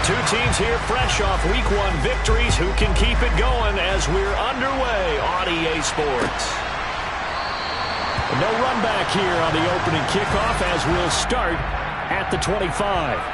Two teams here fresh off Week 1 victories. Who can keep it going as we're underway on EA Sports? No run back here on the opening kickoff as we'll start at the 25.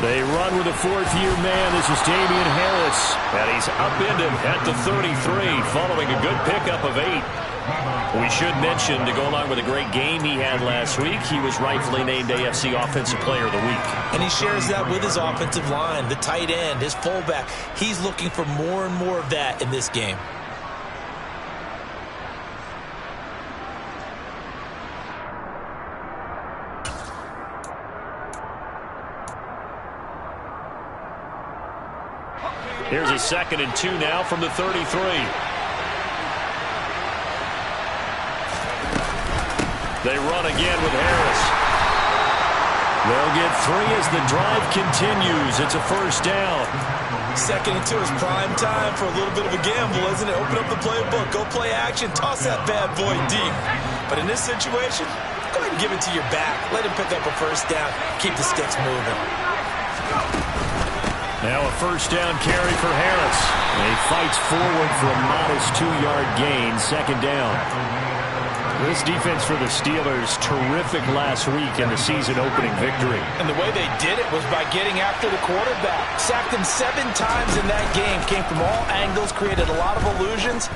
They run with a fourth-year man. This is Damian Harris, and he's upended at the 33 following a good pickup of 8. We should mention, to go along with a great game he had last week, he was rightfully named AFC Offensive Player of the Week. And he shares that with his offensive line, the tight end, his fullback. He's looking for more and more of that in this game. Here's a 2nd and 2 now from the 33. They run again with Harris. They'll get 3 as the drive continues. It's a first down. 2nd and 2 is prime time for a little bit of a gamble, isn't it? Open up the playbook, go play action, toss that bad boy deep. But in this situation, go ahead and give it to your back. Let him pick up a first down. Keep the sticks moving. Now a first down carry for Harris. And he fights forward for a modest 2-yard gain, 2nd down. This defense for the Steelers, terrific last week in the season-opening victory. And the way they did it was by getting after the quarterback. Sacked him 7 times in that game. Came from all angles, created a lot of illusions,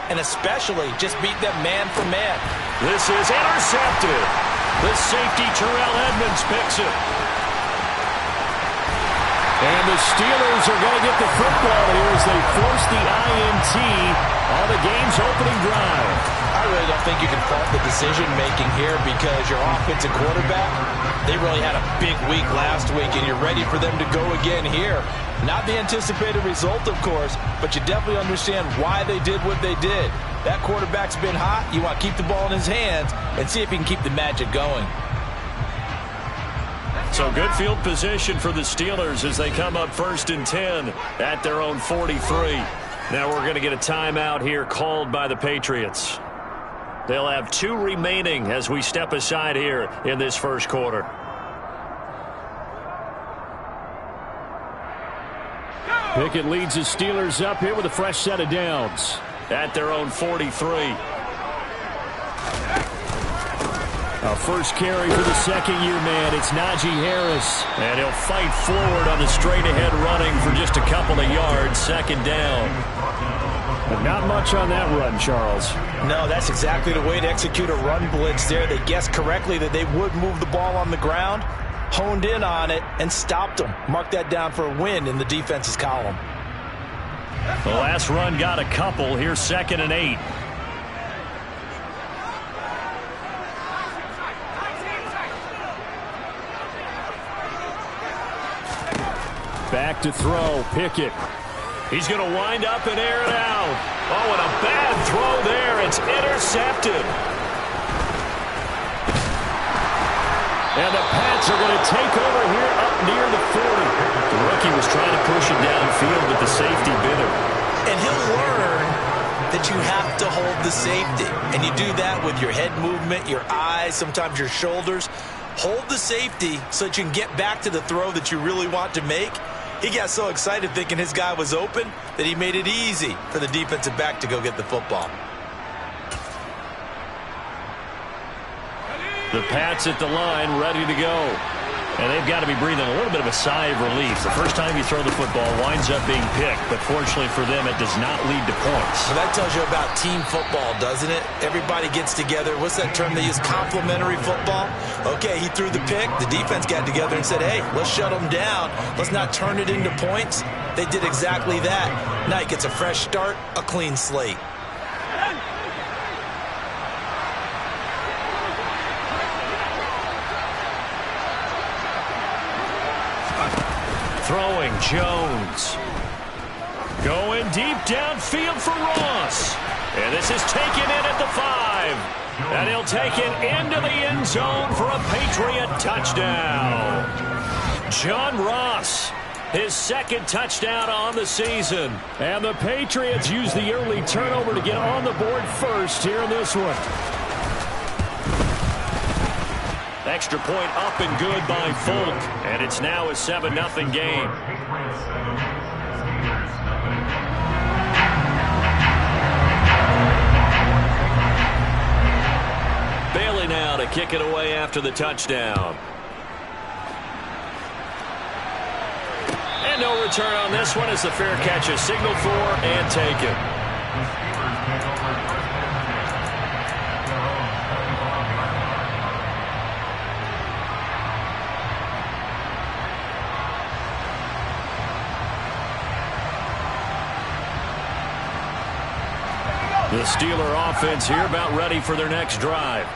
and especially just beat them man for man. This is intercepted. The safety, Terrell Edmonds, picks it. And the Steelers are going to get the football here as they force the INT on the game's opening drive. I really don't think you can fault the decision-making here because your offensive quarterback, they really had a big week last week, and you're ready for them to go again here. Not the anticipated result, of course, but you definitely understand why they did what they did. That quarterback's been hot. You want to keep the ball in his hands and see if he can keep the magic going. So good field position for the Steelers as they come up 1st and 10 at their own 43. Now we're going to get a timeout here called by the Patriots. They'll have 2 remaining as we step aside here in this first quarter. Pickett leads the Steelers up here with a fresh set of downs at their own 43. A first carry for the 2nd-year man. It's Najee Harris. And he'll fight forward on the straight-ahead running for just a couple of yards. 2nd down. But not much on that run, Charles. No, that's exactly the way to execute a run blitz there. They guessed correctly that they would move the ball on the ground, honed in on it, and stopped them. Mark that down for a win in the defense's column. The last run got a couple. Here's 2nd and 8. Back to throw, Pickett. He's going to wind up and air it out. Oh, and a bad throw there. It's intercepted. And the Pats are going to take over here up near the 40. The rookie was trying to push it downfield, but the safety bit him. And he'll learn that you have to hold the safety. And you do that with your head movement, your eyes, sometimes your shoulders. Hold the safety so that you can get back to the throw that you really want to make. He got so excited thinking his guy was open that he made it easy for the defensive back to go get the football. The Pats at the line, ready to go. And they've got to be breathing a little bit of a sigh of relief. The first time you throw the football winds up being picked, but fortunately for them, it does not lead to points. Well, that tells you about team football, doesn't it? Everybody gets together. What's that term they use? Complementary football? Okay, he threw the pick. The defense got together and said, hey, let's shut them down. Let's not turn it into points. They did exactly that. Now he gets a fresh start, a clean slate. Jones. Going deep downfield for Ross. And this is taken in at the 5. And he'll take it into the end zone for a Patriot touchdown. John Ross, his second touchdown on the season. And the Patriots use the early turnover to get on the board first here in this one. Extra point up and good by Folk. And it's now a 7-0 game. Bailey now to kick it away after the touchdown. And no return on this one as the fair catch is signaled for and taken. The Steeler offense here about ready for their next drive.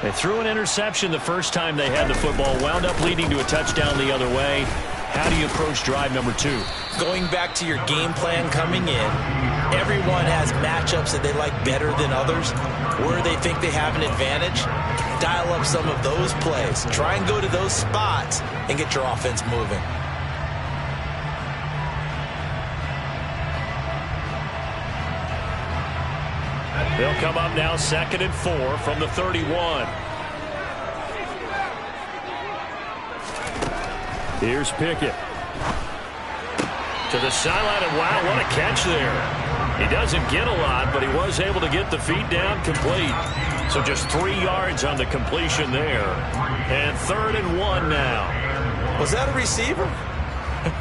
They threw an interception the first time they had the football, wound up leading to a touchdown the other way. How do you approach drive number 2? Going back to your game plan coming in, everyone has matchups that they like better than others. Where they think they have an advantage, dial up some of those plays. Try and go to those spots and get your offense moving. They'll come up now 2nd and 4 from the 31. Here's Pickett. To the sideline, and wow, what a catch there. He doesn't get a lot, but he was able to get the feet down complete. So just 3 yards on the completion there. And 3rd and 1 now. Was that a receiver?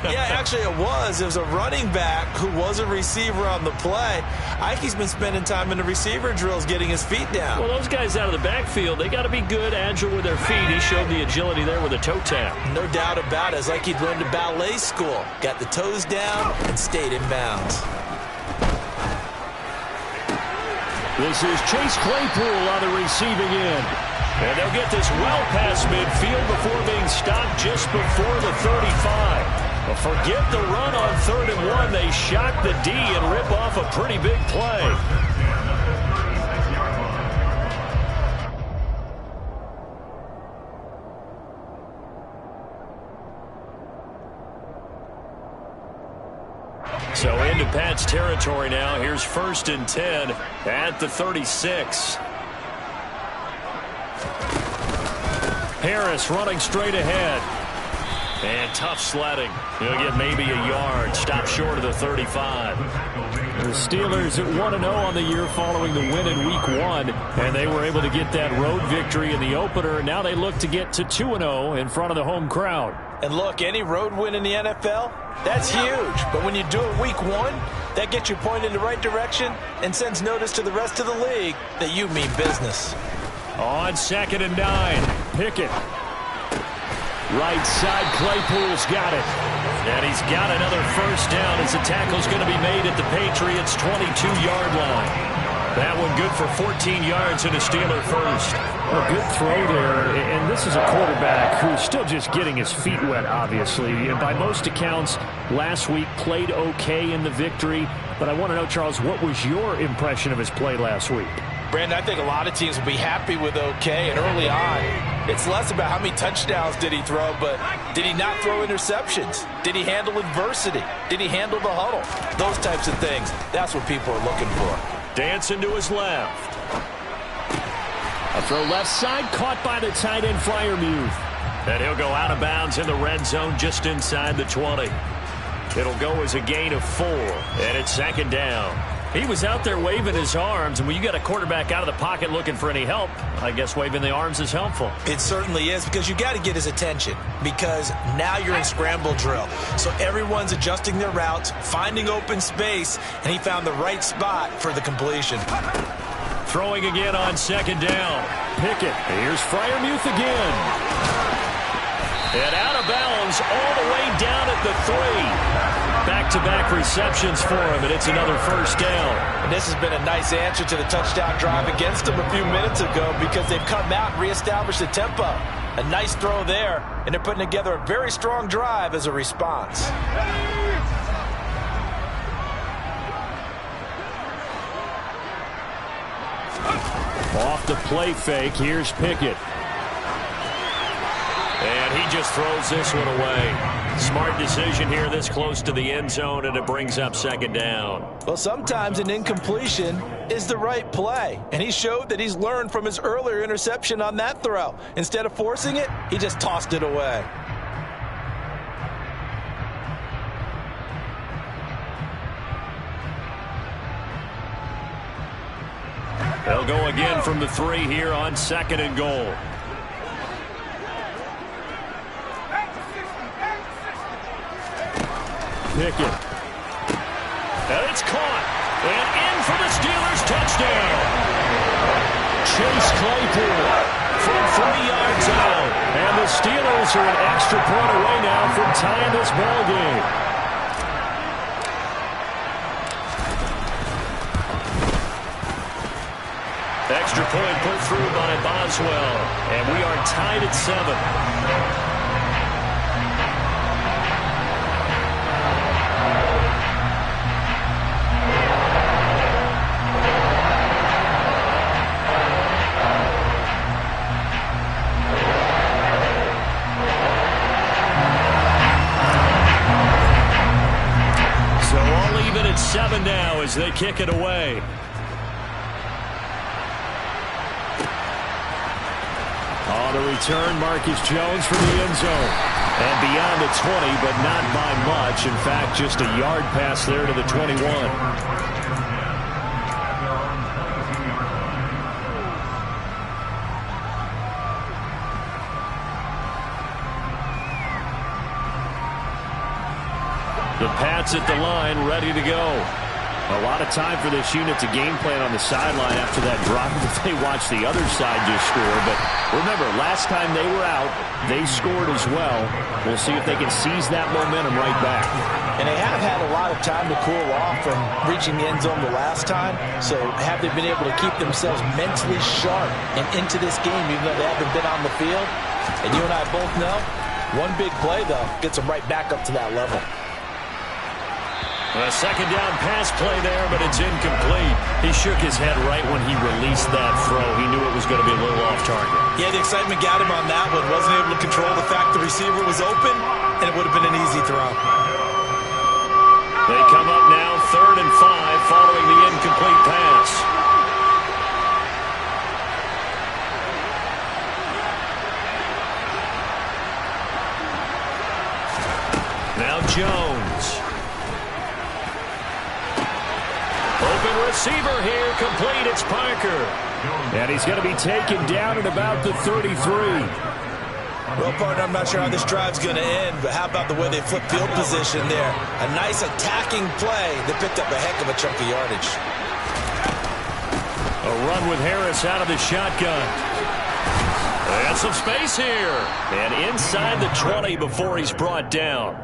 Yeah, actually it was. It was a running back who was a receiver on the play. Ike's been spending time in the receiver drills getting his feet down. Well, those guys out of the backfield, they got to be good, agile with their feet. He showed the agility there with a toe tap. No doubt about it. It's like he'd learned to ballet school. Got the toes down and stayed in bounds. This is Chase Claypool on the receiving end. And they'll get this well past midfield before being stopped just before the 35. But forget the run on 3rd and 1. They shock the D and rip off a pretty big play. So into Pat's territory now. Here's 1st and 10 at the 36. Harris running straight ahead. And tough sledding. He'll get maybe a yard. Stop short of the 35. The Steelers at 1-0 on the year following the win in Week 1. And they were able to get that road victory in the opener. Now they look to get to 2-0 in front of the home crowd. And look, any road win in the NFL, that's huge. But when you do it Week 1, that gets you pointed in the right direction and sends notice to the rest of the league that you mean business. On 2nd and 9, Pickett. Right side, Claypool's got it. And he's got another first down as the tackle's going to be made at the Patriots' 22-yard line. That one good for 14 yards and a Steeler first. A good throw there, and this is a quarterback who's still just getting his feet wet, obviously. And by most accounts, last week played okay in the victory. But I want to know, Charles, what was your impression of his play last week? Brandon, I think a lot of teams will be happy with okay, and early on, it's less about how many touchdowns did he throw, but did he not throw interceptions? Did he handle adversity? Did he handle the huddle? Those types of things, that's what people are looking for. Dancing to his left. A throw left side, caught by the tight end, Freiermuth. And he'll go out of bounds in the red zone just inside the 20. It'll go as a gain of 4, and it's 2nd down. He was out there waving his arms, and when you got a quarterback out of the pocket looking for any help, I guess waving the arms is helpful. It certainly is, because you got to get his attention, because now you're in scramble drill. So everyone's adjusting their routes, finding open space, and he found the right spot for the completion. Throwing again on 2nd down. Pickett. Here's Freiermuth again. And out of bounds all the way down at the 3. Back-to-back receptions for him, and it's another first down. And this has been a nice answer to the touchdown drive against them a few minutes ago because they've come out and reestablished the tempo. A nice throw there, and they're putting together a very strong drive as a response. Off the play fake, here's Pickett. And he just throws this one away. Smart decision here this close to the end zone, and it brings up second down. Well, sometimes an incompletion is the right play, and he showed that he's learned from his earlier interception on that throw. Instead of forcing it, he just tossed it away. They'll go again from the 3 here on second and goal. Pickett. And it's caught. And in for the Steelers touchdown. Chase Claypool from 3 yards out. And the Steelers are an extra point away now from tying this ball game. Extra point put through by Boswell. And we are tied at 7. So all even at 7 now as they kick it away. On the return, Marcus Jones for the end zone. And beyond the 20, but not by much. In fact, just a yard pass there to the 21. The Pats at the line, ready to go. A lot of time for this unit to game plan on the sideline after that drive that they watched the other side just score. But remember, last time they were out, they scored as well. We'll see if they can seize that momentum right back. And they have had a lot of time to cool off from reaching the end zone the last time. So have they been able to keep themselves mentally sharp and into this game even though they haven't been on the field? And you and I both know, one big play, though, gets them right back up to that level. A second down pass play there, but it's incomplete. He shook his head right when he released that throw. He knew it was going to be a little off target. Yeah, the excitement got him on that one. Wasn't able to control the fact the receiver was open, and it would have been an easy throw. They come up now 3rd and 5 following the incomplete pass. Now Jones. Open receiver here, complete, it's Parker. And he's going to be taken down at about the 33. Well, partner, I'm not sure how this drive's going to end, but how about the way they flip field position there? A nice attacking play that picked up a heck of a chunk of yardage. A run with Harris out of the shotgun. And some space here. And inside the 20 before he's brought down.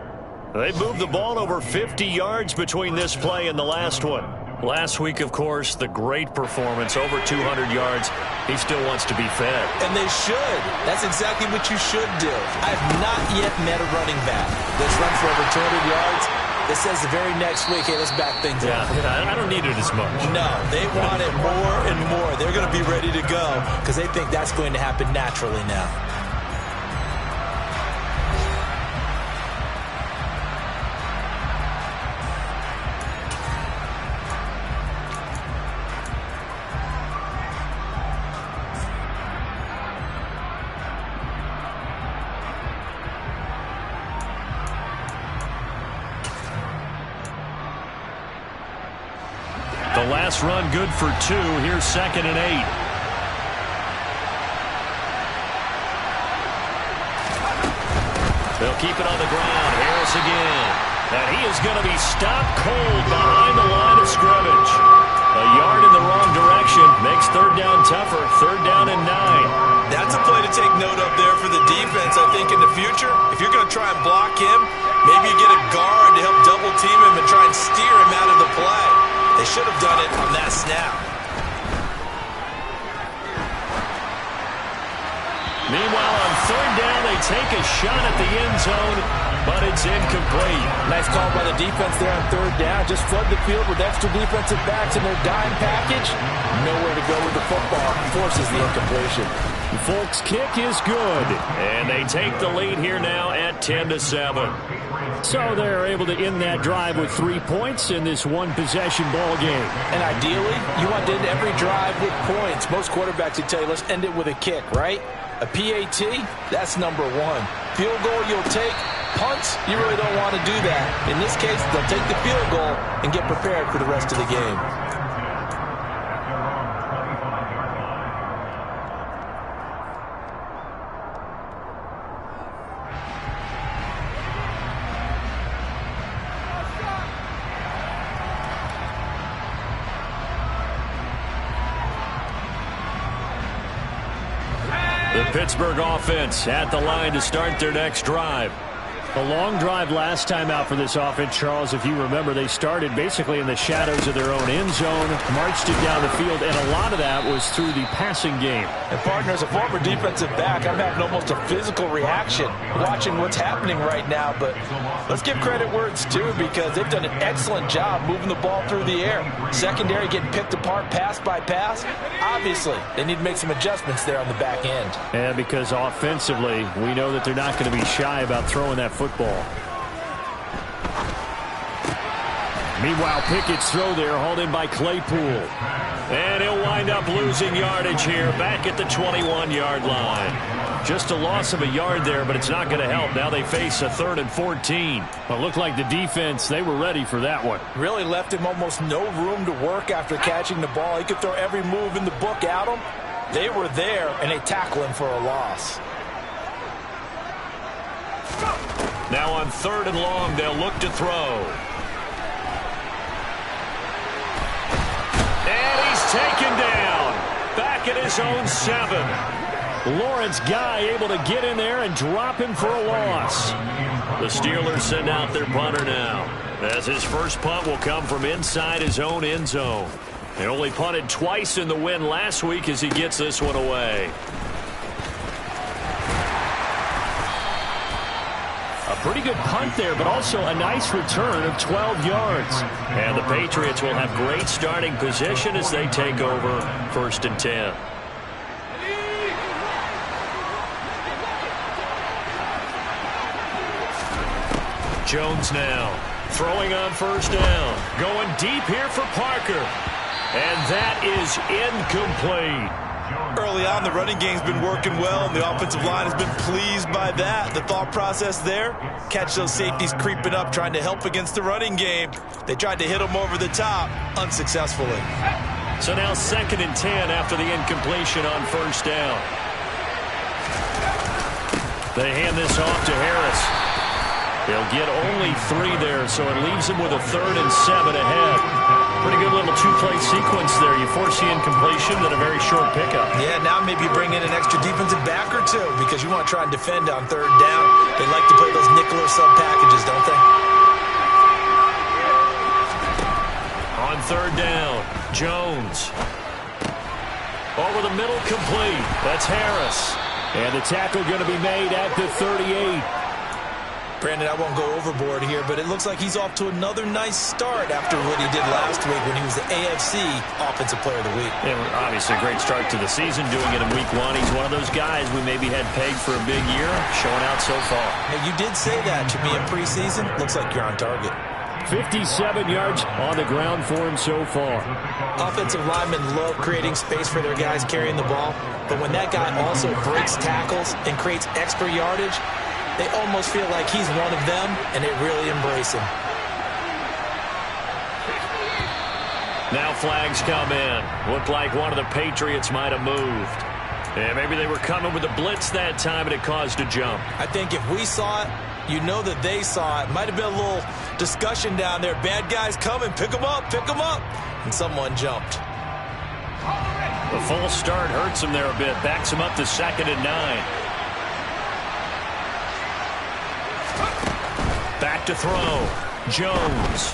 They moved the ball over 50 yards between this play and the last one. Last week, of course, the great performance, over 200 yards. He still wants to be fed. And they should. That's exactly what you should do. I've not yet met a running back that's run for over 200 yards that says the very next week, hey, let's back things up. Yeah, I don't need it as much. No, they want it more and more. They're going to be ready to go because they think that's going to happen naturally now. The last run good for 2. Here's 2nd and 8. They'll keep it on the ground. Harris again. And he is going to be stopped cold behind the line of scrimmage. A yard in the wrong direction makes 3rd down tougher. 3rd down and 9. That's a play to take note of there for the defense. I think in the future, if you're going to try and block him, maybe you get a guard to help double team him and try and steer him out of the play. They should have done it on that snap. Meanwhile, on third down, they take a shot at the end zone, but it's incomplete. Nice call by the defense there on third down. Just flood the field with extra defensive backs in their dime package. Nowhere to go with the football. Forces the incompletion. Folk's kick is good. And they take the lead here now at 10-7. So they're able to end that drive with 3 points in this one-possession ball game. And ideally, you want to end every drive with points. Most quarterbacks would tell you, let's end it with a kick, right? A PAT, that's number one. Field goal you'll take. Punts, you really don't want to do that. In this case, they'll take the field goal and get prepared for the rest of the game. The Pittsburgh offense at the line to start their next drive. A long drive last time out for this offense, Charles. If you remember, they started basically in the shadows of their own end zone, marched it down the field, and a lot of that was through the passing game. And partner, as a former defensive back, I'm having almost a physical reaction watching what's happening right now. But let's give credit where it's due, because they've done an excellent job moving the ball through the air. Secondary getting picked apart pass by pass. Obviously, they need to make some adjustments there on the back end. And because offensively, we know that they're not going to be shy about throwing that football. Meanwhile, Pickett's throw there, hauled in by Claypool. And he'll wind up losing yardage here back at the 21-yard line. Just a loss of a yard there, but it's not going to help. Now they face a 3rd and 14. Well, it looked like the defense, they were ready for that one. Really left him almost no room to work after catching the ball. He could throw every move in the book at him. They were there, and they tackle him for a loss. Now on 3rd and long, they'll look to throw. And he's taken down. Back at his own 7. Lawrence Guy able to get in there and drop him for a loss. The Steelers send out their punter now, as his first punt will come from inside his own end zone. He only punted twice in the win last week as he gets this one away. A pretty good punt there, but also a nice return of 12 yards. And the Patriots will have great starting position as they take over 1st and 10. Jones now throwing on 1st down. Going deep here for Parker. And that is incomplete. Early on, the running game's been working well, and the offensive line has been pleased by that. The thought process there, catch those safeties creeping up, trying to help against the running game. They tried to hit them over the top, unsuccessfully. So now 2nd and 10 after the incompletion on 1st down. They hand this off to Harris. They'll get only 3 there, so it leaves them with a 3rd and 7 ahead. Pretty good little 2-play sequence there. You force the incompletion, then a very short pickup. Yeah, now maybe you bring in an extra defensive back or two, because you want to try and defend on 3rd down. They like to play those nickel or sub packages, don't they? On 3rd down, Jones. Over the middle, complete. That's Harris. And the tackle going to be made at the 38. Brandon, I won't go overboard here, but it looks like he's off to another nice start after what he did last week when he was the AFC Offensive Player of the Week. Yeah, obviously a great start to the season, doing it in week 1. He's one of those guys we maybe had pegged for a big year, showing out so far. Hey, you did say that to me in preseason. Looks like you're on target. 57 yards on the ground for him so far. Offensive linemen love creating space for their guys carrying the ball, but when that guy also breaks tackles and creates extra yardage, they almost feel like he's one of them, and they really embrace him. Now flags come in. Looked like one of the Patriots might have moved. Yeah, maybe they were coming with a blitz that time, and it caused a jump. I think if we saw it, you know that they saw it. Might have been a little discussion down there. Bad guys coming. Pick them up. Pick them up. And someone jumped. The false start hurts him there a bit. Backs him up to 2nd and 9. Back to throw. Jones.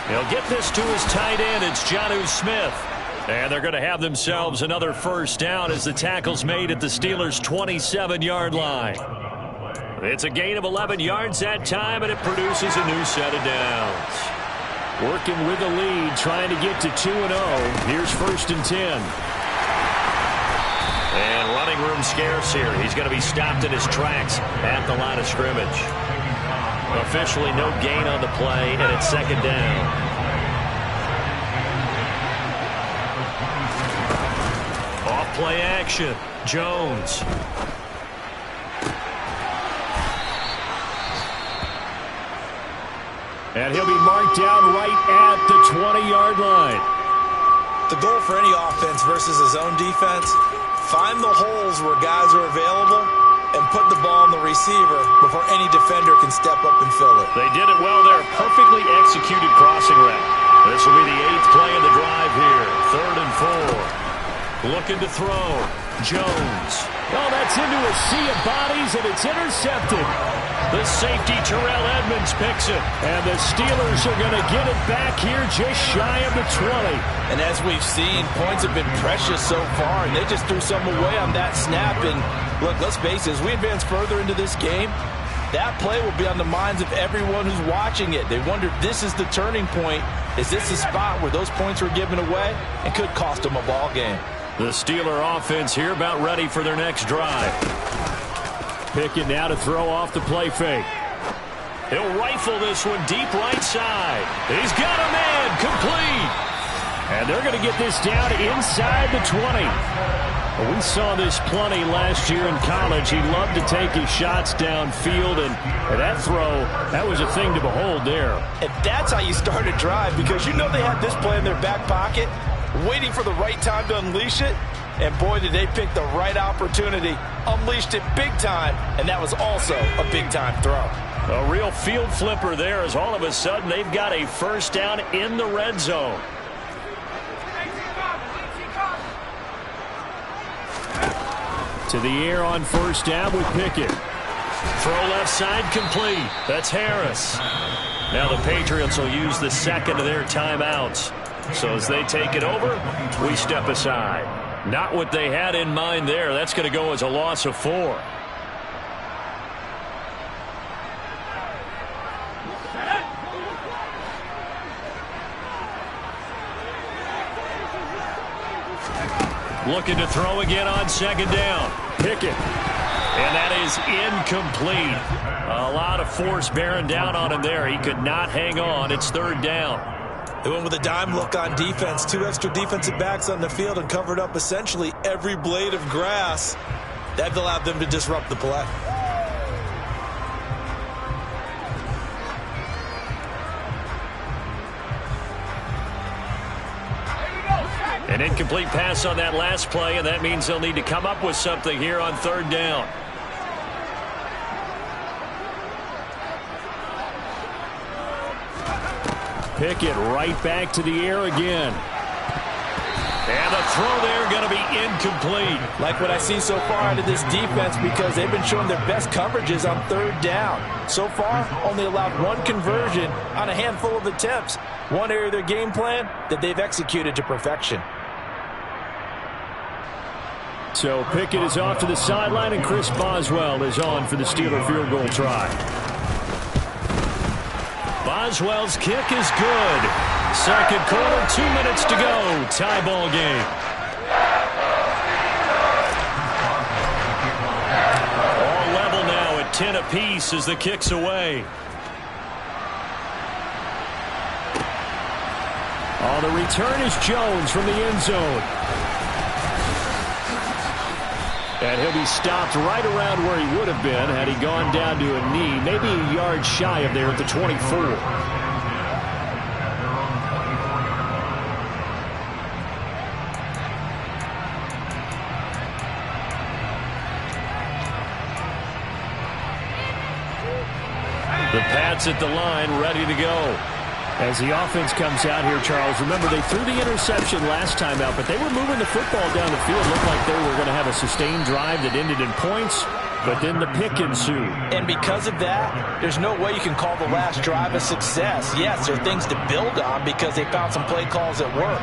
He'll get this to his tight end. It's Jonnu Smith. And they're going to have themselves another first down as the tackle's made at the Steelers' 27-yard line. It's a gain of 11 yards that time, and it produces a new set of downs. Working with the lead, trying to get to 2-0. Here's 1st and 10. And running room scarce here. He's going to be stopped in his tracks at the line of scrimmage. Officially no gain on the play, and it's 2nd down. Off play action. Jones. And he'll be marked down right at the 20-yard line. The goal for any offense versus a zone defense, find the holes where guys are available and put the ball on the receiver before any defender can step up and fill it. They did it well there. Perfectly executed crossing route. This will be the 8th play of the drive here. 3rd and 4. Looking to throw. Jones. Oh, that's into a sea of bodies, and it's intercepted. The safety, Terrell Edmonds, picks it. And the Steelers are going to get it back here just shy of the 20. And as we've seen, points have been precious so far, and they just threw some away on that snap. And look, let's face it, as we advance further into this game, that play will be on the minds of everyone who's watching it. They wonder if this is the turning point. Is this the spot where those points were given away and could cost them a ball game? The Steeler offense here about ready for their next drive. Pickett now to throw off the play fake. He'll rifle this one deep right side. He's got a man complete. And they're going to get this down inside the 20. We saw this plenty last year in college. He loved to take his shots downfield, and that throw, that was a thing to behold there. And that's how you start a drive, because you know they had this play in their back pocket, waiting for the right time to unleash it. And boy, did they pick the right opportunity. Unleashed it big time, and that was also a big-time throw. A real field flipper there, as all of a sudden they've got a first down in the red zone. To the air on first down with Pickett. Throw left side complete. That's Harris. Now the Patriots will use the second of their timeouts. So as they take it over, we step aside. Not what they had in mind there. That's going to go as a loss of 4. Looking to throw again on 2nd down. Pickett. And that is incomplete. A lot of force bearing down on him there. He could not hang on. It's 3rd down. They went with a dime look on defense. 2 extra defensive backs on the field and covered up essentially every blade of grass. That allowed them to disrupt the play. An incomplete pass on that last play, and that means they'll need to come up with something here on 3rd down. Pickett right back to the air again. And the throw there going to be incomplete. Like what I see so far out of this defense, because they've been showing their best coverages on 3rd down. So far, only allowed 1 conversion on a handful of attempts. One area of their game plan that they've executed to perfection. So Pickett is off to the sideline, and Chris Boswell is on for the Steeler field goal try. Boswell's kick is good. 2nd quarter, 2 minutes to go. Tie ball game. All level now at 10 apiece as the kick's away. Oh, the return is Jones from the end zone. And he'll be stopped right around where he would have been had he gone down to a knee, maybe a yard shy of there at the 24. The Pats at the line, ready to go. As the offense comes out here, Charles, remember they threw the interception last time out, but they were moving the football down the field. Looked like they were going to have a sustained drive that ended in points. but then the pick ensued. And because of that, there's no way you can call the last drive a success. Yes, there are things to build on because they found some play calls that work.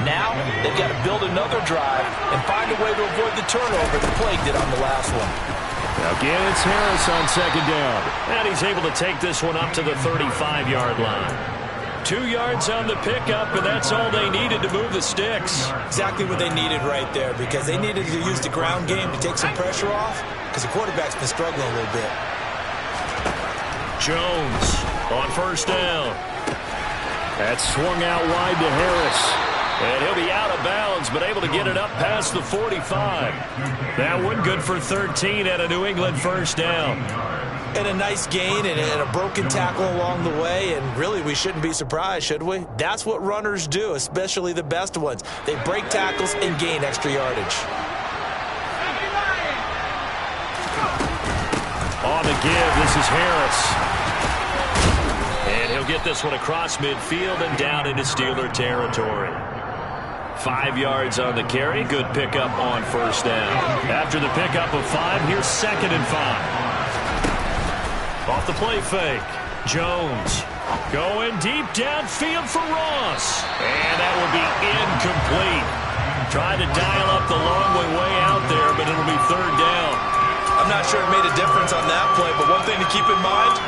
Now, they've got to build another drive and find a way to avoid the turnover that plagued it on the last one. Again, it's Harris on second down. And he's able to take this one up to the 35-yard line. 2 yards on the pickup, and that's all they needed to move the sticks. Exactly what they needed right there, because they needed to use the ground game to take some pressure off, because the quarterback's been struggling a little bit. Jones on first down. That's swung out wide to Harris. And he'll be out of bounds, but able to get it up past the 45. That one good for 13 at a New England first down. And a nice gain and a broken tackle along the way, and really we shouldn't be surprised, should we? That's what runners do, especially the best ones. They break tackles and gain extra yardage. On the give, this is Harris. And he'll get this one across midfield and down into Steeler territory. 5 yards on the carry. Good pickup on first down. After the pickup of 5, here's 2nd and 5. Off the play fake. Jones going deep downfield for Ross. And that will be incomplete. Tried to dial up the long way out there, but it'll be 3rd down. I'm not sure it made a difference on that play, but one thing to keep in mind,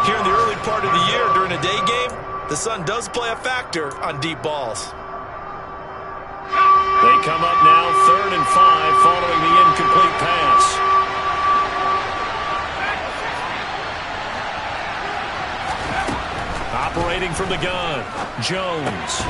here in the early part of the year during a day game, the sun does play a factor on deep balls. They come up now 3rd and 5 following the incomplete pass. Operating from the gun, Jones.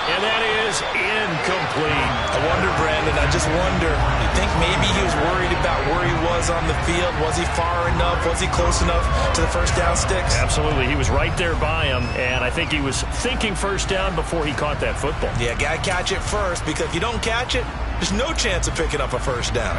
And that is incomplete. I wonder, Brandon, I just wonder, you think maybe he was worried about where he was on the field? Was he far enough? Was he close enough to the first down sticks? Absolutely. He was right there by him, and I think he was thinking first down before he caught that football. Yeah, got to catch it first, because if you don't catch it, there's no chance of picking up a first down.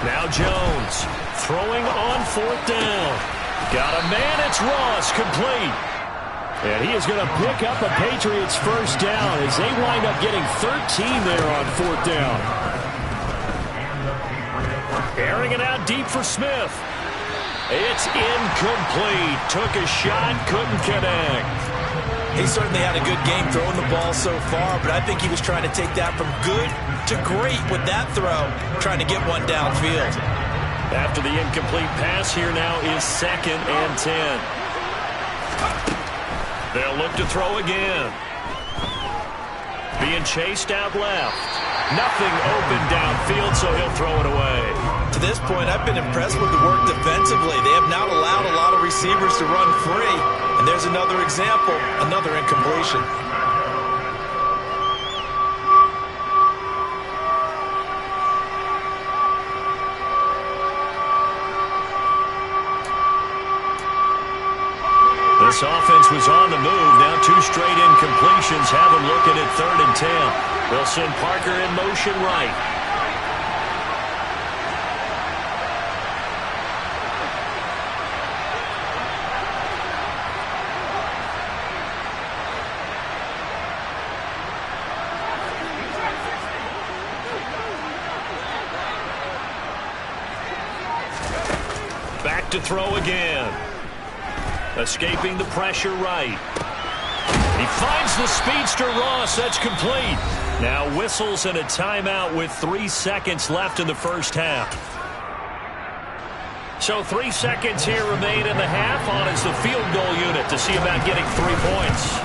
Now Jones throwing on 4th down. Got a man, it's Ross, complete. And he is going to pick up a Patriots first down as they wind up getting 13 there on 4th down. Airing it out deep for Smith. It's incomplete. Took a shot, couldn't connect. He certainly had a good game throwing the ball so far, but I think he was trying to take that from good to great with that throw, trying to get one downfield. After the incomplete pass, here now is 2nd and 10. They'll look to throw again. Being chased out left. Nothing open downfield, so he'll throw it away. To this point, I've been impressed with the work defensively. They have not allowed a lot of receivers to run free. And there's another example, another incompletion. This offense was on the move. Now 2 straight incompletions have them looking at 3rd and 10. They'll send Parker in motion right. Back to throw again. Escaping the pressure right. He finds the speedster Ross. That's complete. Now whistles and a timeout with 3 seconds left in the first half. So 3 seconds here remain in the half. On is the field goal unit to see about getting 3 points.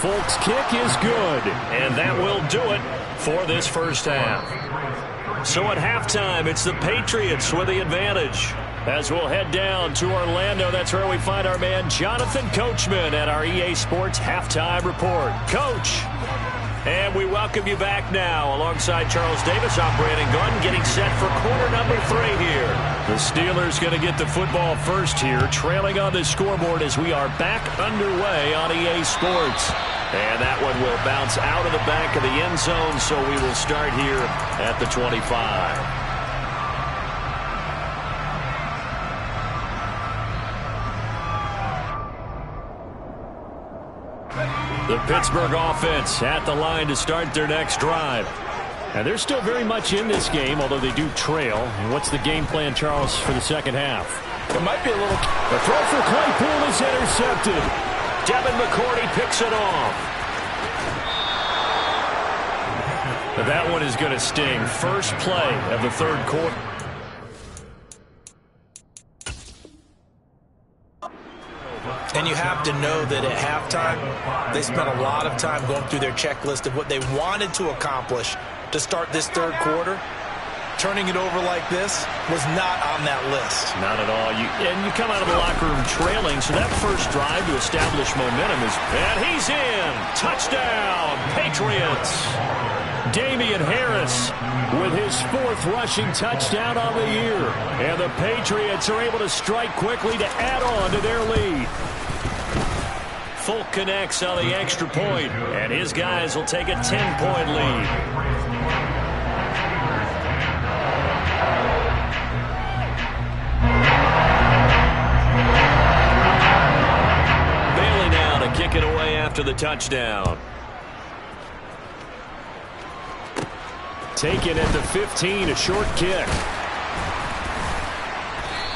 Folks, kick is good. And that will do it for this first half. So at halftime, it's the Patriots with the advantage. As we'll head down to Orlando, that's where we find our man Jonathan Coachman at our EA Sports Halftime Report. Coach, and we welcome you back now alongside Charles Davis. I'm Brandon Gordon getting set for quarter number 3 here. The Steelers going to get the football first here, trailing on the scoreboard as we are back underway on EA Sports. And that one will bounce out of the back of the end zone, so we will start here at the 25. The Pittsburgh offense at the line to start their next drive. And they're still very much in this game, although they do trail. And what's the game plan, Charles, for the second half? It might be a little... The throw for Claypool is intercepted. Devin McCourty picks it off. But that one is going to sting. First play of the third quarter. And you have to know that at halftime, they spent a lot of time going through their checklist of what they wanted to accomplish to start this third quarter. Turning it over like this was not on that list. Not at all. And you come out of the locker room trailing, so that first drive to establish momentum is... And he's in! Touchdown, Patriots! Damian Harris with his 4th rushing touchdown on the year. And the Patriots are able to strike quickly to add on to their lead. Folk connects on the extra point, and his guys will take a 10-point lead. Bailey now to kick it away after the touchdown. Taken at the 15, a short kick.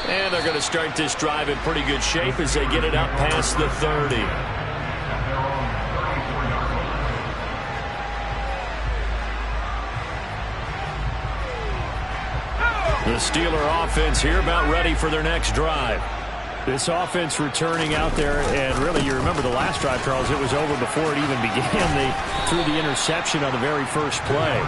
And they're going to start this drive in pretty good shape as they get it up past the 30. The Steeler offense here about ready for their next drive. This offense returning out there, and really, you remember the last drive, Charles, it was over before it even began. They threw the interception on the very first play.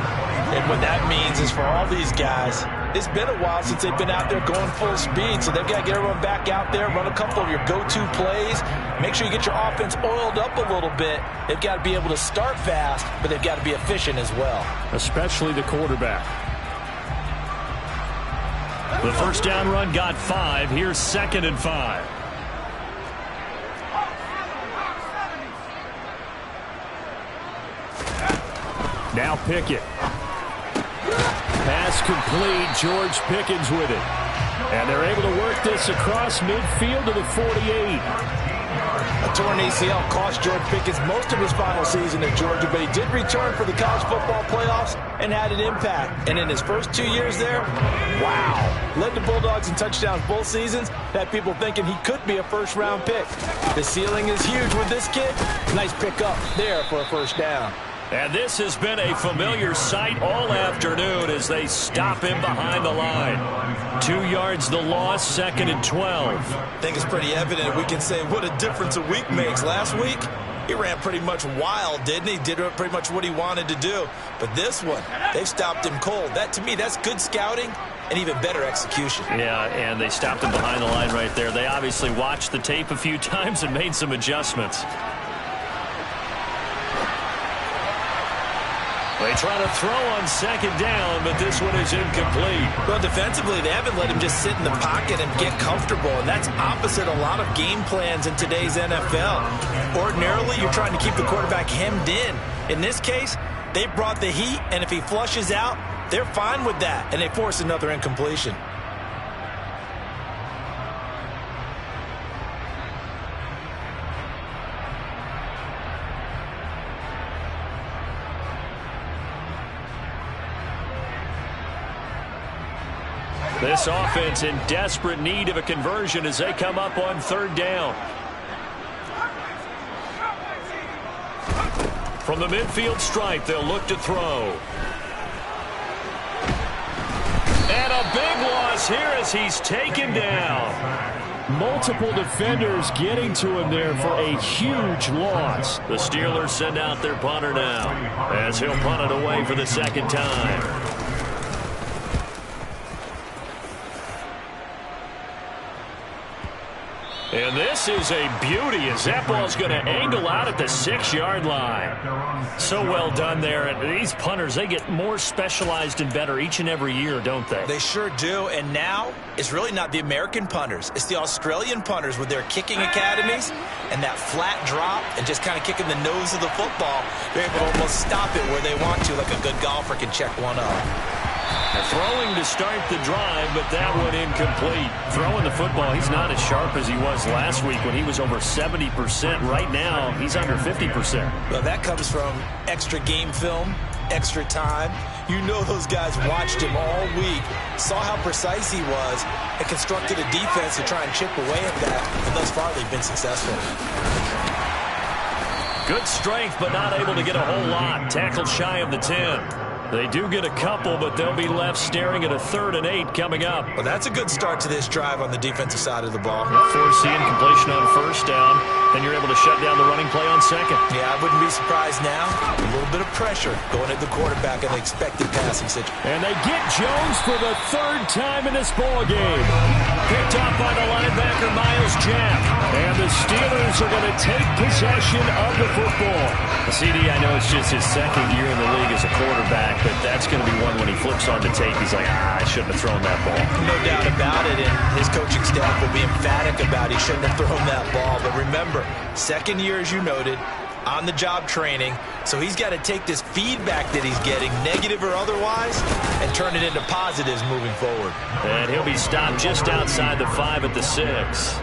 And what that means is for all these guys, it's been a while since they've been out there going full speed, so they've got to get everyone back out there, run a couple of your go-to plays, make sure you get your offense oiled up a little bit. They've got to be able to start fast, but they've got to be efficient as well. Especially the quarterback. The first down run got 5. Here's 2nd and 5. Now Pickett. Pass complete. George Pickens with it. And they're able to work this across midfield to the 48. A torn ACL cost George Pickens most of his final season at Georgia, but he did return for the college football playoffs and had an impact. And in his first 2 years there, wow. Led the Bulldogs in touchdowns both seasons. Had people thinking he could be a first-round pick. The ceiling is huge with this kid. Nice pickup there for a first down. And this has been a familiar sight all afternoon as they stop him behind the line. 2 yards the loss, 2nd and 12. I think it's pretty evident. We can say what a difference a week makes. Last week, he ran pretty much wild, didn't he? Did pretty much what he wanted to do. But this one, they've stopped him cold. That, to me, that's good scouting and even better execution. Yeah, and they stopped him behind the line right there. They obviously watched the tape a few times and made some adjustments. They try to throw on 2nd down, but this one is incomplete. Well, defensively, they haven't let him just sit in the pocket and get comfortable, and that's opposite a lot of game plans in today's NFL. Ordinarily, you're trying to keep the quarterback hemmed in. In this case, they brought the heat, and if he flushes out, they're fine with that, and they force another incompletion. This offense in desperate need of a conversion as they come up on 3rd down. From the midfield stripe, they'll look to throw. And a big loss here as he's taken down. Multiple defenders getting to him there for a huge loss. The Steelers send out their punter now as he'll punt it away for the 2nd time. And this is a beauty as that ball's going to angle out at the 6-yard line. So well done there. And these punters, they get more specialized and better each and every year, don't they? They sure do. And now it's really not the American punters. It's the Australian punters with their kicking academies and that flat drop and just kind of kicking the nose of the football. They're able to almost stop it where they want to, like a good golfer can check one up. Throwing to start the drive, but that one incomplete. Throwing the football, he's not as sharp as he was last week when he was over 70%. Right now, he's under 50%. Well, that comes from extra game film, extra time. You know those guys watched him all week, saw how precise he was, and constructed a defense to try and chip away at that. And thus far, they've been successful. Good strength, but not able to get a whole lot. Tackled shy of the 10. They do get a couple, but they'll be left staring at a 3rd and 8 coming up. Well, that's a good start to this drive on the defensive side of the ball. Forcing completion on 1st down. Then you're able to shut down the running play on 2nd. Yeah, I wouldn't be surprised now. A little bit of pressure going at the quarterback in the expected passing situation. And they get Jones for the 3rd time in this ballgame. Picked off by the linebacker, Miles Jack. And the Steelers are going to take possession of the football. CD, I know it's just his 2nd year in the league as a quarterback, but that's going to be one when he flips on the tape. He's like, I shouldn't have thrown that ball. No doubt about it, and his coaching staff will be emphatic about he shouldn't have thrown that ball. But remember, 2nd year, as you noted, on-the-job training, so he's got to take this feedback that he's getting, negative or otherwise, and turn it into positives moving forward. And he'll be stopped just outside the 5 at the 6.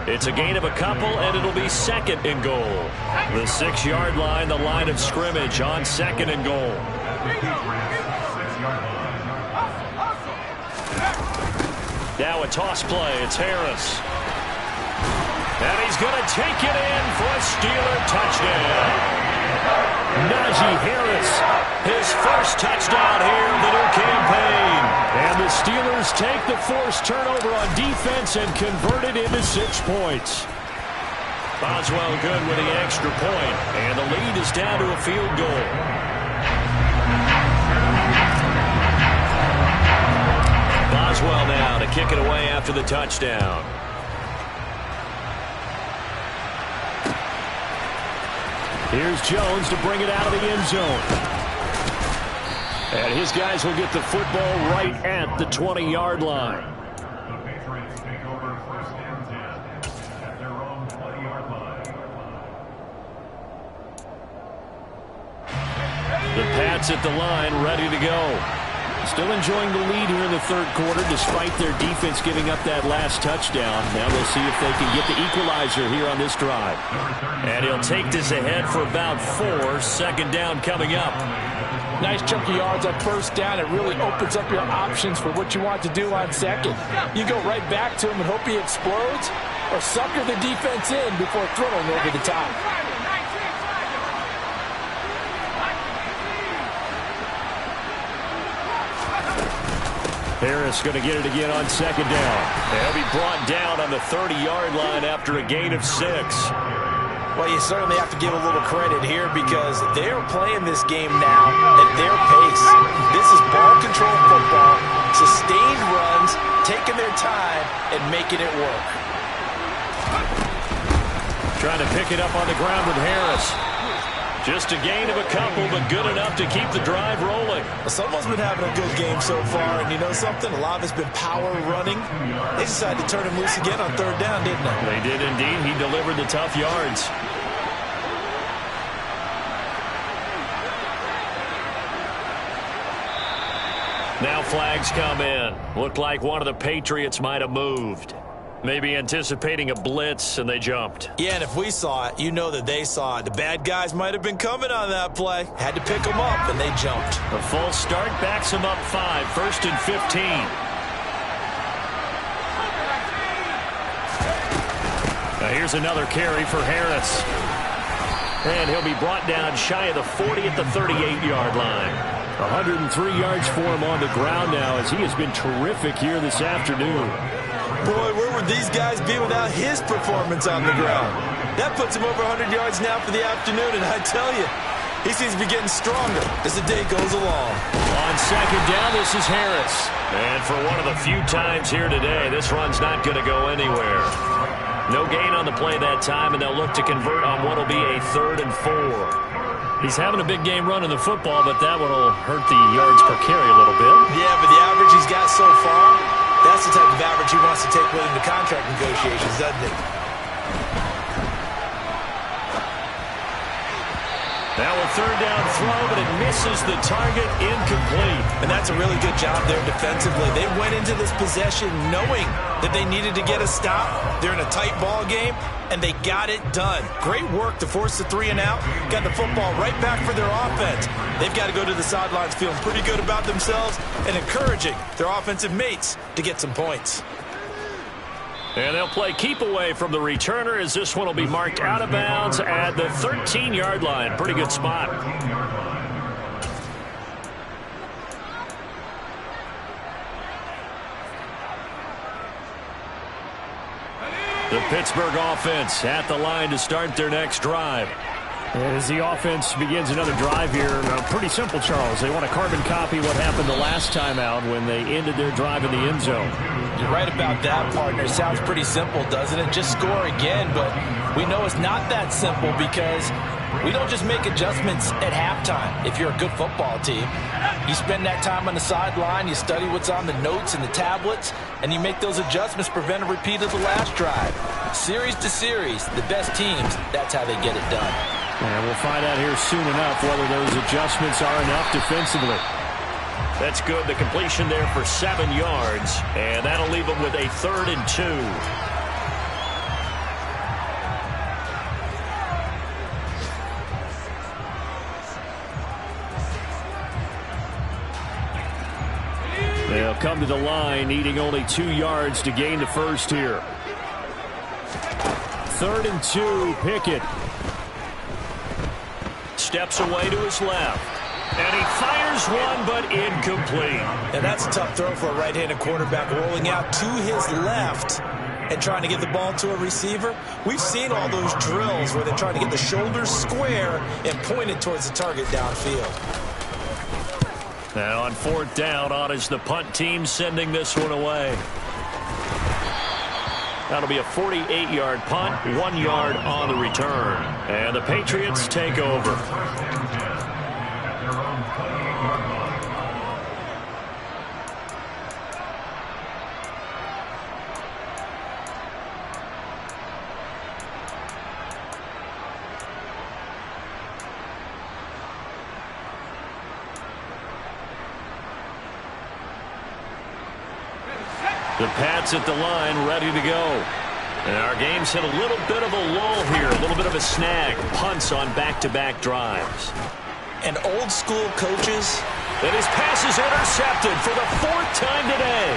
It's a gain of a couple, and it'll be 2nd and goal. The 6-yard line, the line of scrimmage on 2nd and goal. Now a toss play. It's Harris. And he's going to take it in for a Steeler touchdown. Najee Harris, his 1st touchdown here in the new campaign. And the Steelers take the forced turnover on defense and convert it into 6 points. Boswell good with the extra point, and the lead is down to a field goal. Boswell now to kick it away after the touchdown. Here's Jones to bring it out of the end zone. And his guys will get the football right at the 20-yard line. The Patriots take over 1st and 10 at their own 20-yard line. The Pats at the line, ready to go. Still enjoying the lead here in the 3rd quarter, despite their defense giving up that last touchdown. Now we'll see if they can get the equalizer here on this drive. And he'll take this ahead for about 4. 2nd down coming up. Nice chunk of yards on 1st down. It really opens up your options for what you want to do on 2nd. You go right back to him and hope he explodes, or sucker the defense in before throwing over the top. Harris going to get it again on 2nd down. They'll be brought down on the 30-yard line after a gain of 6. Well, you certainly have to give a little credit here because they're playing this game now at their pace. This is ball control football, sustained runs, taking their time, and making it work. Trying to pick it up on the ground with Harris. Just a gain of a couple, but good enough to keep the drive rolling. Well, someone's been having a good game so far, and you know something? A lot of it's been power running. They decided to turn him loose again on 3rd down, didn't they? They did indeed. He delivered the tough yards. Now flags come in. Looked like one of the Patriots might have moved. Maybe anticipating a blitz, and they jumped. Yeah, and if we saw it, you know that they saw it. The bad guys might have been coming on that play. Had to pick them up, and they jumped. A false start backs them up 5. 1st and 15. Now here's another carry for Harris. And he'll be brought down shy of the 40 at the 38-yard line. 103 yards for him on the ground now, as he has been terrific here this afternoon. Boy, where would these guys be without his performance on the ground? That puts him over 100 yards now for the afternoon, and I tell you, he seems to be getting stronger as the day goes along. On 2nd down, this is Harris. And for one of the few times here today, this run's not going to go anywhere. No gain on the play that time, and they'll look to convert on what will be a 3rd and 4. He's having a big game running the football, but that one will hurt the yards per carry a little bit. Yeah, but the average he's got so far, that's the type of average he wants to take with him to contract negotiations, doesn't he? Now a third down throw, but it misses the target, incomplete. And that's a really good job there defensively. They went into this possession knowing that they needed to get a stop. They're in a tight ball game, and they got it done. Great work to force the 3 and out. Got the football right back for their offense. They've got to go to the sidelines feeling pretty good about themselves and encouraging their offensive mates to get some points. And they'll play keep away from the returner as this one will be marked out of bounds at the 13-yard line. Pretty good spot. The Pittsburgh offense at the line to start their next drive. As the offense begins another drive here, pretty simple, Charles. They want to carbon copy what happened the last time out when they ended their drive in the end zone. You're right about that, partner. Sounds pretty simple, doesn't it? Just score again, but we know it's not that simple because we don't just make adjustments at halftime. If you're a good football team, you spend that time on the sideline, you study what's on the notes and the tablets, and you make those adjustments, prevent a repeat of the last drive. Series to series, the best teams, that's how they get it done. And we'll find out here soon enough whether those adjustments are enough defensively. That's good. The completion there for 7 yards, and that'll leave them with a 3rd and 2. They'll come to the line, needing only 2 yards to gain the first here. 3rd and 2, Pickett. Steps away to his left. And he fires one, but incomplete. And that's a tough throw for a right-handed quarterback, rolling out to his left and trying to get the ball to a receiver. We've seen all those drills where they're trying to get the shoulders square and point it towards the target downfield. Now on 4th down, on is the punt team sending this one away. That'll be a 48-yard punt, 1 yard on the return. And the Patriots take over. The Pats at the line, ready to go. And our game's hit a little bit of a lull here, a little bit of a snag. Punts on back-to-back drives. And old school coaches. And his pass is intercepted for the 4th time today.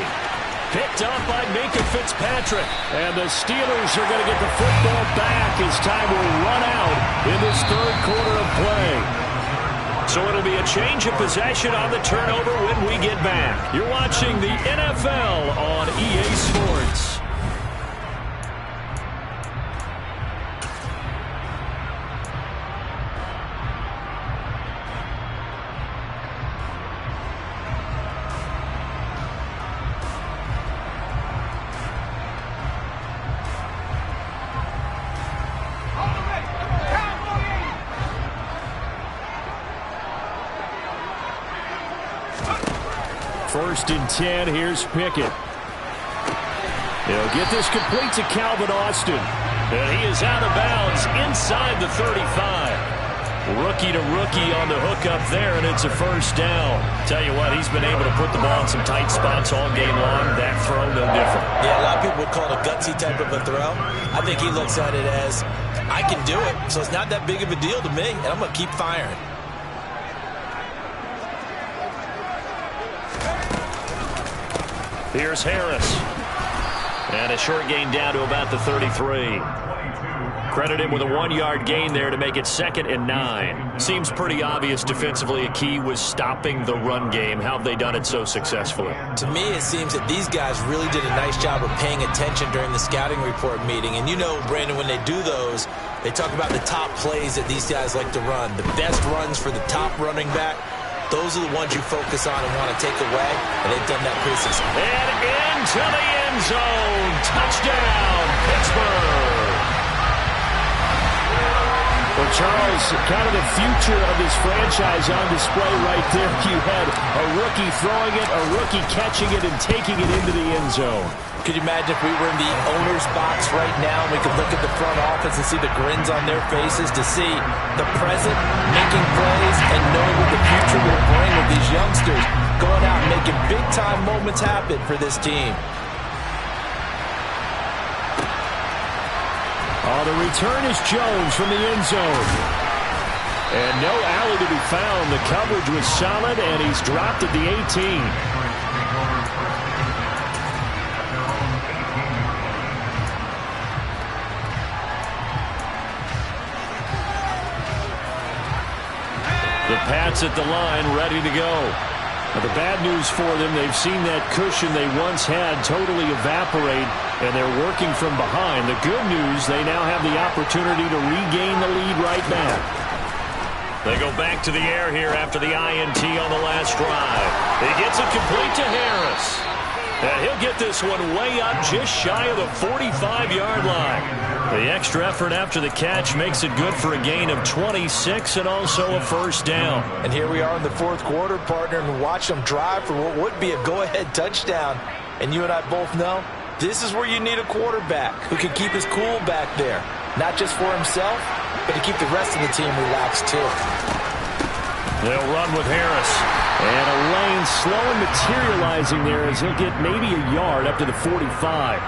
Picked up by Minka Fitzpatrick. And the Steelers are going to get the football back as time will run out in this 3rd quarter of play. So it'll be a change of possession on the turnover when we get back. You're watching the NFL on EA Sports. First and 10, here's Pickett. He'll get this complete to Calvin Austin. And he is out of bounds inside the 35. Rookie to rookie on the hook up there, and it's a 1st down. Tell you what, he's been able to put the ball in some tight spots all game long. That throw, no different. Yeah, a lot of people would call it a gutsy type of a throw. I think he looks at it as, I can do it, so it's not that big of a deal to me, and I'm going to keep firing. Here's Harris. And a short gain down to about the 33. Credit him with a 1-yard gain there to make it 2nd and 9. Seems pretty obvious defensively a key was stopping the run game. How have they done it so successfully? To me, it seems that these guys really did a nice job of paying attention during the scouting report meeting. And you know, Brandon, when they do those, they talk about the top plays that these guys like to run. The best runs for the top running back. Those are the ones you focus on and want to take away, and they've done that pretty successfully. And into the end zone. Touchdown, Pittsburgh. Well, Charles, kind of the future of this franchise on display right there. You had a rookie throwing it, a rookie catching it, and taking it into the end zone. Could you imagine if we were in the owner's box right now and we could look at the front office and see the grins on their faces, to see the present making plays and knowing what the future will bring with these youngsters going out and making big-time moments happen for this team. Oh, the return is Jones from the end zone. And no alley to be found. The coverage was solid, and he's dropped at the 18. The Pats at the line, ready to go. Now, the bad news for them, they've seen that cushion they once had totally evaporate, and they're working from behind. The good news, they now have the opportunity to regain the lead right back. They go back to the air here after the INT on the last drive. He gets it complete to Harris. And he'll get this one way up just shy of the 45-yard line. The extra effort after the catch makes it good for a gain of 26 and also a first down. And here we are in the fourth quarter, partner, and watch them drive for what would be a go-ahead touchdown. And you and I both know this is where you need a quarterback who can keep his cool back there. Not just for himself, but to keep the rest of the team relaxed too. They'll run with Harris. And a lane slow and materializing there as he'll get maybe a yard up to the 45.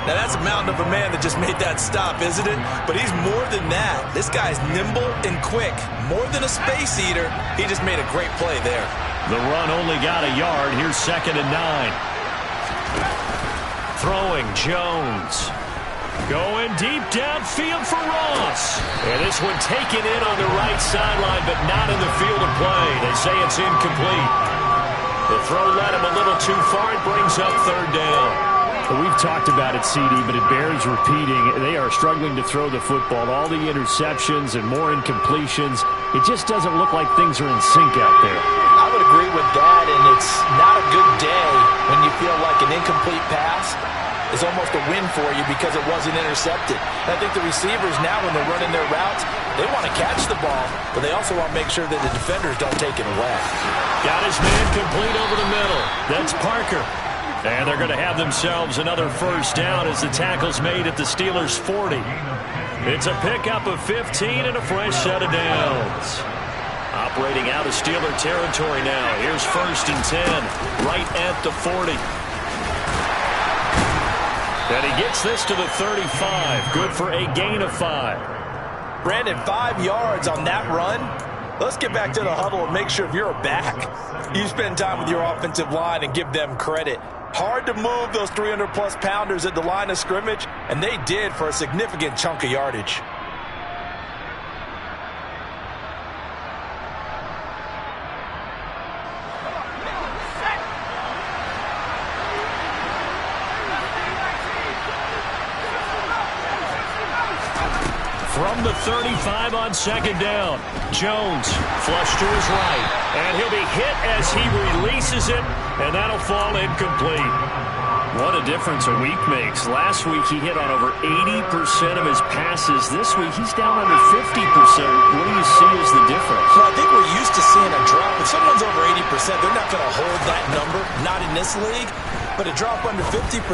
Now that's a mountain of a man that just made that stop, isn't it? But he's more than that. This guy's nimble and quick. More than a space eater. He just made a great play there. The run only got a yard. Here's 2nd and 9. Throwing Jones. Going deep downfield for Ross. And this one taken in on the right sideline, but not in the field of play. They say it's incomplete. The throw led him a little too far. It brings up 3rd down. We've talked about it, CD, but it bears repeating. They are struggling to throw the football. All the interceptions and more incompletions. It just doesn't look like things are in sync out there. I would agree with that, and it's not a good day when you feel like an incomplete pass is almost a win for you because it wasn't intercepted. And I think the receivers now, when they're running their routes, they want to catch the ball, but they also want to make sure that the defenders don't take it away. Got his man complete over the middle. That's Parker. And they're going to have themselves another first down as the tackle's made at the Steelers' 40. It's a pickup of 15 and a fresh set of downs. Operating out of Steeler territory now. Here's 1st and 10, right at the 40. And he gets this to the 35. Good for a gain of 5. Brandon, 5 yards on that run. Let's get back to the huddle and make sure if you're a back, you spend time with your offensive line and give them credit. Hard to move those 300-plus pounders at the line of scrimmage, and they did for a significant chunk of yardage. From the 35 on 2nd down, Jones flush to his right, and he'll be hit as he releases it, and that'll fall incomplete. What a difference a week makes. Last week he hit on over 80% of his passes. This week he's down under 50%. What do you see as the difference? Well, I think we're used to seeing a drop. If someone's over 80%, they're not going to hold that number, not in this league. But a drop under 50%,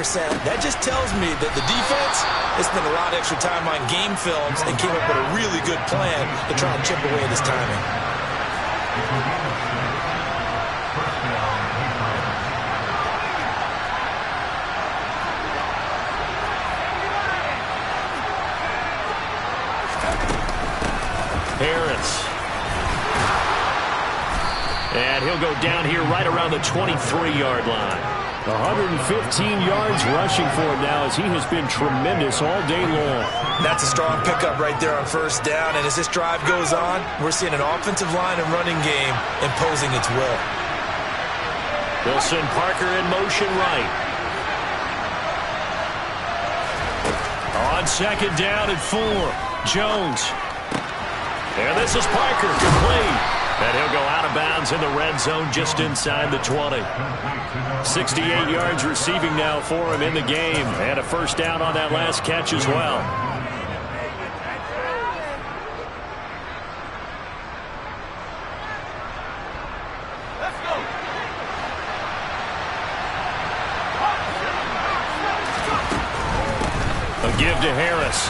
that just tells me that the defense has spent a lot of extra time on game films and came up with a really good plan to try and chip away at his timing. Harris. And he'll go down here right around the 23-yard line. 115 yards rushing for him now as he has been tremendous all day long. That's a strong pickup right there on 1st down. And as this drive goes on, we're seeing an offensive line and running game imposing its will. They'll send Parker in motion right. On 2nd down and 4, Jones. And this is Parker complete. And he'll go out of bounds in the red zone just inside the 20. 68 yards receiving now for him in the game. And a first down on that last catch as well. give to Harris.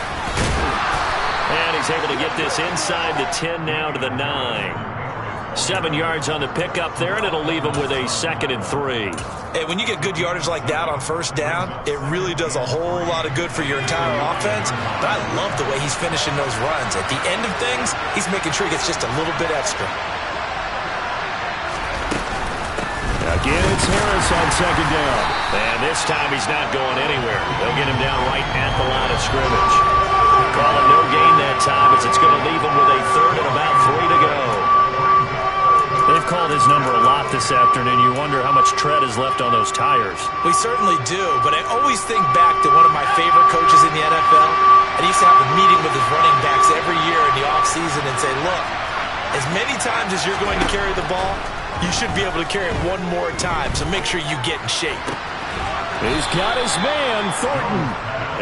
And he's able to get this inside the 10 now to the 9. 7 yards on the pickup there, and it'll leave him with a 2nd and 3. And when you get good yardage like that on first down, it really does a whole lot of good for your entire offense. But I love the way he's finishing those runs. At the end of things, he's making sure he gets just a little bit extra. Again, it's Harris on 2nd down. And this time he's not going anywhere. They'll get him down right at the line of scrimmage. Call it no gain that time, as it's going to leave him with a 3rd and about 3 to go. They've called his number a lot this afternoon. You wonder how much tread is left on those tires. We certainly do, but I always think back to one of my favorite coaches in the NFL. And he used to have a meeting with his running backs every year in the offseason and say, look, as many times as you're going to carry the ball, you should be able to carry it one more time, so make sure you get in shape. He's got his man, Thornton.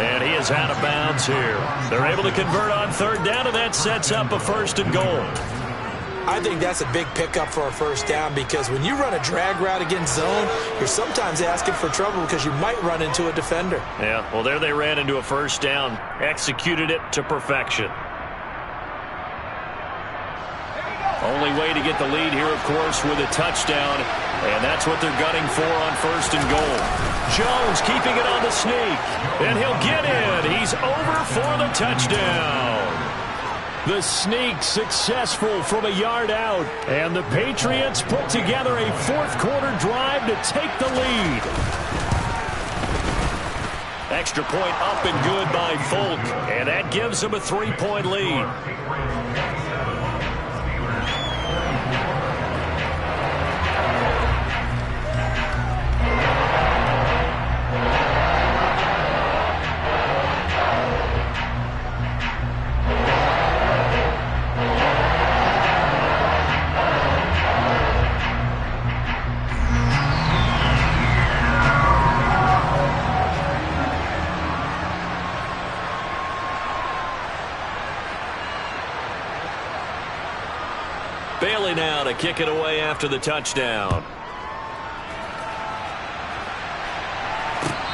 And he is out of bounds here. They're able to convert on 3rd down, and that sets up a 1st and goal. I think that's a big pickup for a 1st down, because when you run a drag route against zone, you're sometimes asking for trouble because you might run into a defender. Yeah, well, there they ran into a 1st down, executed it to perfection. Only way to get the lead here, of course, with a touchdown, and that's what they're gunning for on 1st and goal. Jones keeping it on the sneak, and he'll get in. He's over for the touchdown. The sneak successful from a yard out, and the Patriots put together a 4th quarter drive to take the lead. Extra point up and good by Folk, and that gives them a 3-point lead. Bailey now to kick it away after the touchdown.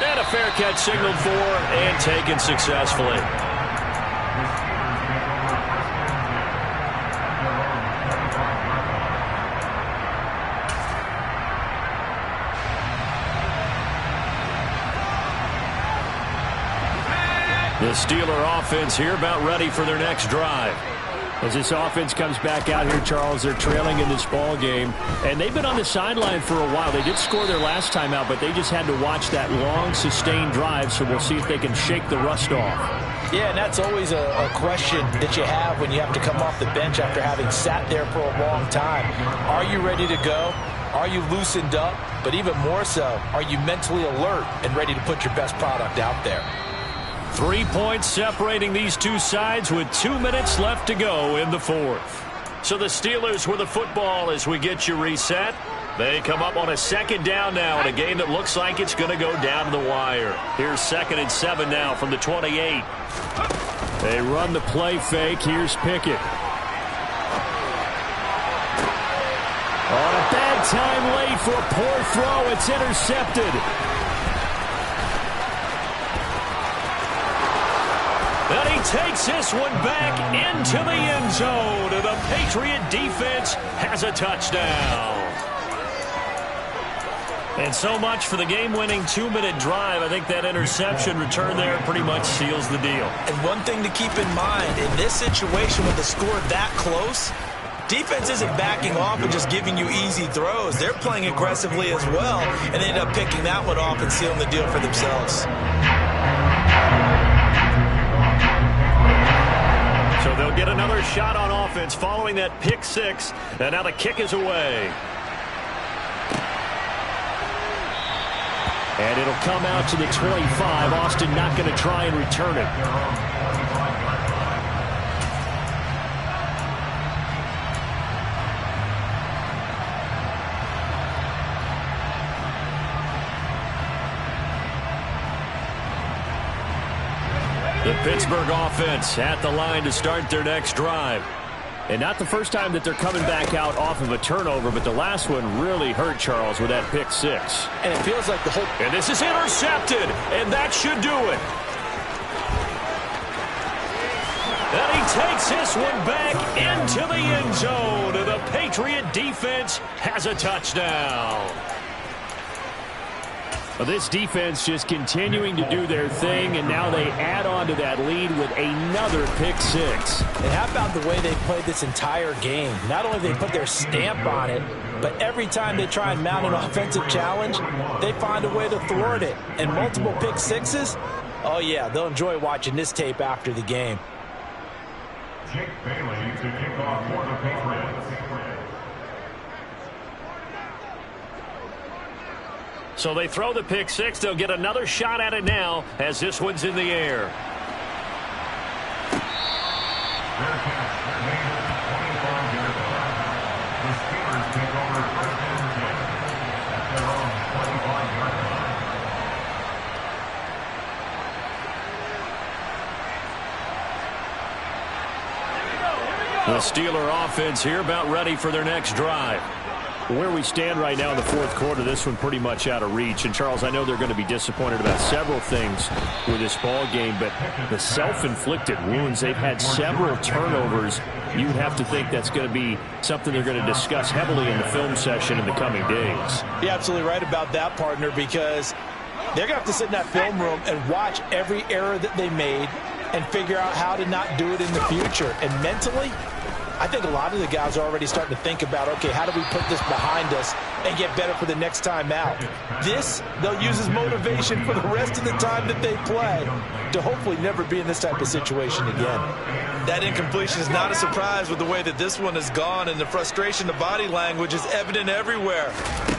And a fair catch signaled for and taken successfully. The Steeler offense here about ready for their next drive. As this offense comes back out here, Charles, they're trailing in this ball game, and they've been on the sideline for a while. They did score their last time out, but they just had to watch that long, sustained drive, so we'll see if they can shake the rust off. Yeah, and that's always a question that you have when you have to come off the bench after having sat there for a long time. Are you ready to go? Are you loosened up? But even more so, are you mentally alert and ready to put your best product out there? 3 points separating these two sides with 2 minutes left to go in the 4th. So the Steelers with the football as we get you reset. They come up on a 2nd down now in a game that looks like it's going to go down to the wire. Here's 2nd and 7 now from the 28. They run the play fake. Here's Pickett. On a bad time late for a poor throw. It's intercepted. And he takes this one back into the end zone. And the Patriot defense has a touchdown. And so much for the game-winning 2-minute drive. I think that interception return there pretty much seals the deal. And one thing to keep in mind, in this situation with the score that close, defense isn't backing off and just giving you easy throws. They're playing aggressively as well, and they end up picking that one off and sealing the deal for themselves. So they'll get another shot on offense following that pick six. And now the kick is away. And it'll come out to the 25. Austin not going to try and return it. The Pittsburgh offense at the line to start their next drive. And not the first time that they're coming back out off of a turnover, but the last one really hurt, Charles, with that pick six. And it feels like the whole... And this is intercepted, and that should do it. And he takes this one back into the end zone. And the Patriot defense has a touchdown. Well, this defense just continuing to do their thing, and now they add on to that lead with another pick six. And how about the way they played this entire game? Not only have they put their stamp on it, but every time they try and mount an offensive challenge, they find a way to thwart it. And multiple pick sixes, oh yeah, they'll enjoy watching this tape after the game. Jake Bailey to kick off for the Patriots. So they throw the pick six. They'll get another shot at it now as this one's in the air. Their catch, their gain of 25 yards. The Steelers take over first and 10 at their own 25-yard line. The Steeler offense here about ready for their next drive. Where we stand right now in the fourth quarter, this one pretty much out of reach. And, Charles, I know they're going to be disappointed about several things with this ball game, but the self-inflicted wounds, they've had several turnovers. You would have to think that's going to be something they're going to discuss heavily in the film session in the coming days. You're absolutely right about that, partner, because they're going to have to sit in that film room and watch every error that they made and figure out how to not do it in the future. And mentally, I think a lot of the guys are already starting to think about, okay, how do we put this behind us and get better for the next time out? This, they'll use as motivation for the rest of the time that they play to hopefully never be in this type of situation again. That incompletion is not a surprise with the way that this one has gone, and the frustration, the body language is evident everywhere.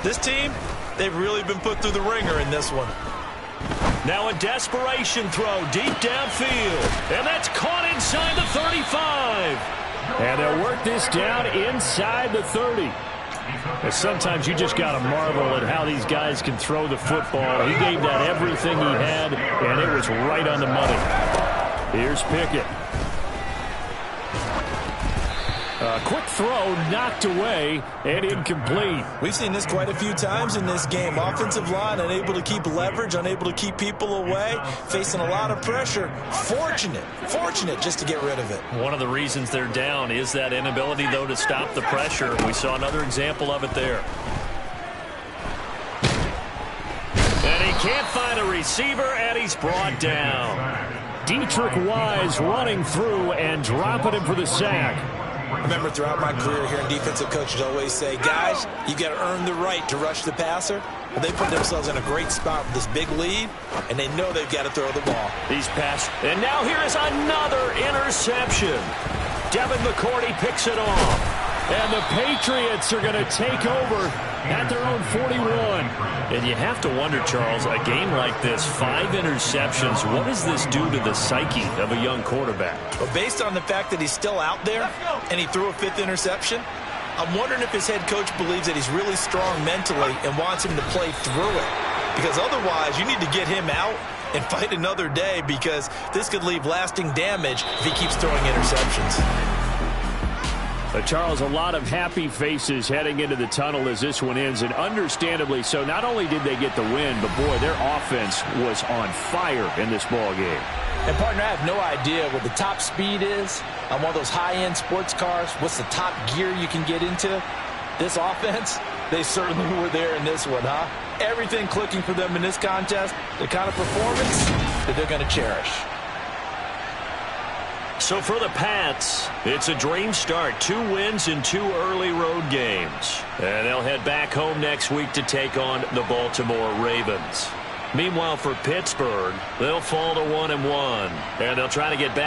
This team, they've really been put through the ringer in this one. Now a desperation throw deep downfield, and that's caught inside the 35. And they'll work this down inside the 30. And sometimes you just got to marvel at how these guys can throw the football. He gave that everything he had, and it was right on the money. Here's Pickett. A quick throw knocked away and incomplete. We've seen this quite a few times in this game. Offensive line unable to keep leverage, unable to keep people away, facing a lot of pressure. Fortunate just to get rid of it. One of the reasons they're down is that inability, though, to stop the pressure. We saw another example of it there. And he can't find a receiver, and he's brought down. Dietrich Wise running through and dropping him for the sack. I remember throughout my career hearing defensive coaches always say, guys, you got to earn the right to rush the passer. But they put themselves in a great spot with this big lead, and they know they've got to throw the ball. He's passed. And now here is another interception. Devin McCourty picks it off. And the Patriots are going to take over at their own 41. And you have to wonder, Charles, a game like this, 5 interceptions, what does this do to the psyche of a young quarterback? But based on the fact that he's still out there and he threw a 5th interception, I'm wondering if his head coach believes that he's really strong mentally and wants him to play through it. Because otherwise, you need to get him out and fight another day, because this could leave lasting damage if he keeps throwing interceptions. Charles, a lot of happy faces heading into the tunnel as this one ends, and understandably so. Not only did they get the win, but, boy, their offense was on fire in this ball game. And, partner, I have no idea what the top speed is on one of those high-end sports cars. What's the top gear you can get into? This offense, they certainly were there in this one, huh? Everything clicking for them in this contest, the kind of performance that they're going to cherish. So for the Pats, it's a dream start. 2 wins in 2 early road games. And they'll head back home next week to take on the Baltimore Ravens. Meanwhile, for Pittsburgh, they'll fall to 1-1. And they'll try to get back.